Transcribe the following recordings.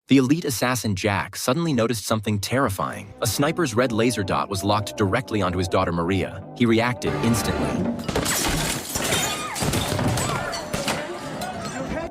The elite assassin Jack suddenly noticed something terrifying. A sniper's red laser dot was locked directly onto his daughter Maria. He reacted instantly.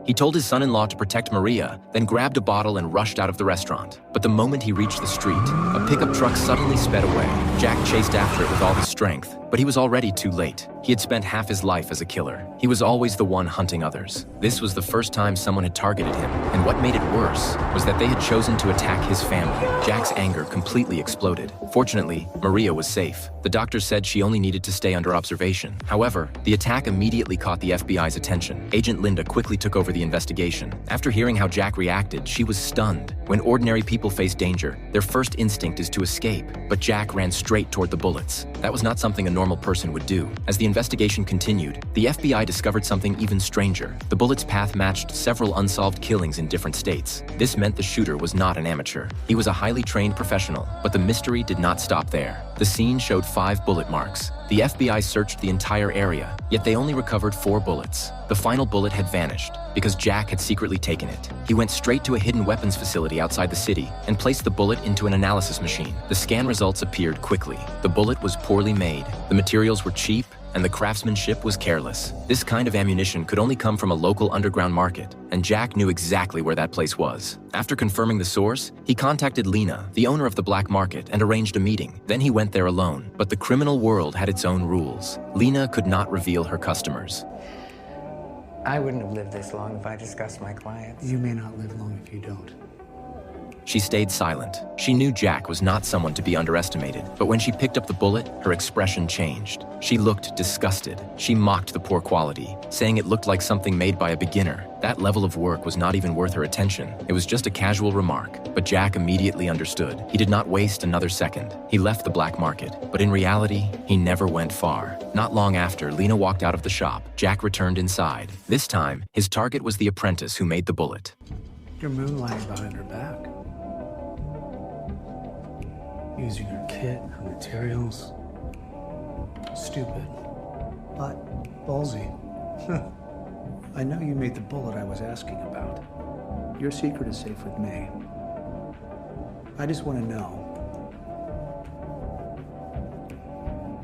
He told his son-in-law to protect Maria, then grabbed a bottle and rushed out of the restaurant. But the moment he reached the street, a pickup truck suddenly sped away. Jack chased after it with all his strength, but he was already too late. He had spent half his life as a killer. He was always the one hunting others. This was the first time someone had targeted him, and what made it worse was that they had chosen to attack his family. Jack's anger completely exploded. Fortunately, Maria was safe. The doctor said she only needed to stay under observation. However, the attack immediately caught the FBI's attention. Agent Linda quickly took over the investigation. After hearing how Jack reacted, she was stunned. When ordinary people face danger, their first instinct is to escape, but Jack ran straight toward the bullets. That was not something a normal person would do. As the investigation continued, the FBI discovered something even stranger. The bullet's path matched several unsolved killings in different states. This meant the shooter was not an amateur. He was a highly trained professional, but the mystery did not stop there. The scene showed 5 bullet marks. The FBI searched the entire area, yet they only recovered 4 bullets. The final bullet had vanished because Jack had secretly taken it. He went straight to a hidden weapons facility outside the city and placed the bullet into an analysis machine. The scan results appeared quickly. The bullet was poorly made, the materials were cheap, and the craftsmanship was careless. This kind of ammunition could only come from a local underground market, and Jack knew exactly where that place was. After confirming the source, he contacted Lena, the owner of the black market, and arranged a meeting. Then he went there alone, but the criminal world had its own rules. Lena could not reveal her customers. I wouldn't have lived this long if I discussed my clients. You may not live long if you don't. She stayed silent. She knew Jack was not someone to be underestimated, but when she picked up the bullet, her expression changed. She looked disgusted. She mocked the poor quality, saying it looked like something made by a beginner. That level of work was not even worth her attention. It was just a casual remark, but Jack immediately understood. He did not waste another second. He left the black market, but in reality, he never went far. Not long after, Lena walked out of the shop. Jack returned inside. This time, his target was the apprentice who made the bullet. You're moonlighting behind her back. Using her kit, her materials. Stupid, but ballsy. I know you made the bullet I was asking about. Your secret is safe with me. I just want to know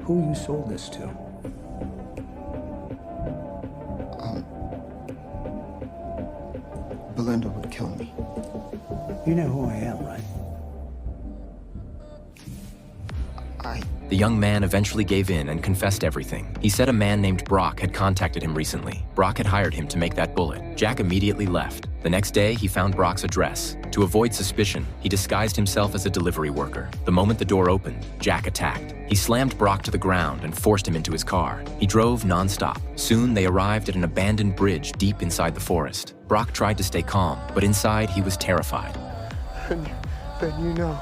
who you sold this to. Belinda would kill me. You know who I am, right? The young man eventually gave in and confessed everything. He said a man named Brock had contacted him recently. Brock had hired him to make that bullet. Jack immediately left. The next day, he found Brock's address. To avoid suspicion, he disguised himself as a delivery worker. The moment the door opened, Jack attacked. He slammed Brock to the ground and forced him into his car. He drove non-stop. Soon, they arrived at an abandoned bridge deep inside the forest. Brock tried to stay calm, but inside, he was terrified. Then you know,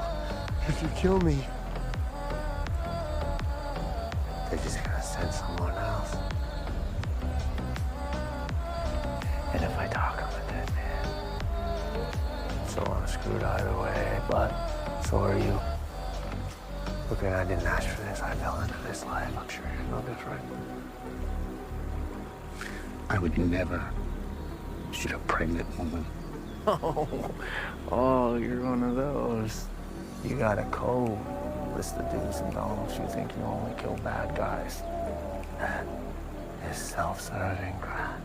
if you kill me, They're just gonna send someone else. And if I talk, I'm a dead man. So I'm screwed either way, but so are you. Look, man, I didn't ask for this. I fell into this life. I'm sure you're no different. I would never shoot a pregnant woman. Oh, you're one of those. You got a code. List of do's and don'ts. You think you only kill bad guys. That is self-serving crap.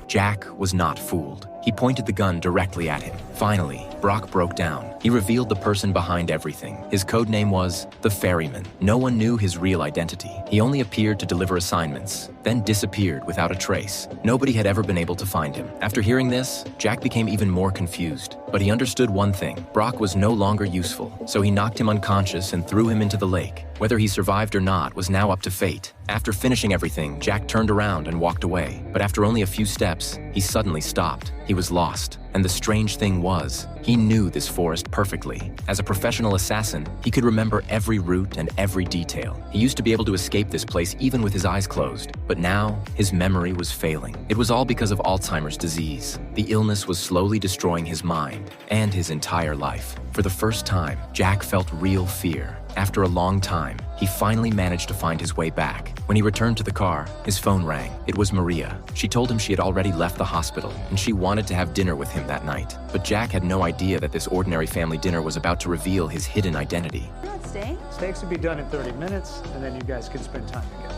Jack was not fooled. He pointed the gun directly at him. Finally, Brock broke down. He revealed the person behind everything. His code name was the Ferryman. No one knew his real identity. He only appeared to deliver assignments, then disappeared without a trace. Nobody had ever been able to find him. After hearing this, Jack became even more confused. But he understood one thing. Brock was no longer useful, so he knocked him unconscious and threw him into the lake. Whether he survived or not was now up to fate. After finishing everything, Jack turned around and walked away. But after only a few steps, he suddenly stopped. He was lost. And the strange thing was, he knew this forest perfectly. As a professional assassin, he could remember every route and every detail. He used to be able to escape this place even with his eyes closed. But now, his memory was failing. It was all because of Alzheimer's disease. The illness was slowly destroying his mind and his entire life. For the first time, Jack felt real fear. After a long time, He finally managed to find his way back. When he returned to the car, his phone rang. It was Maria. She told him she had already left the hospital, and she wanted to have dinner with him that night. But Jack had no idea that this ordinary family dinner was about to reveal his hidden identity. You're not staying? Steaks will be done in 30 minutes, and then you guys can spend time together.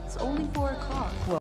It's only 4 o'clock. Well,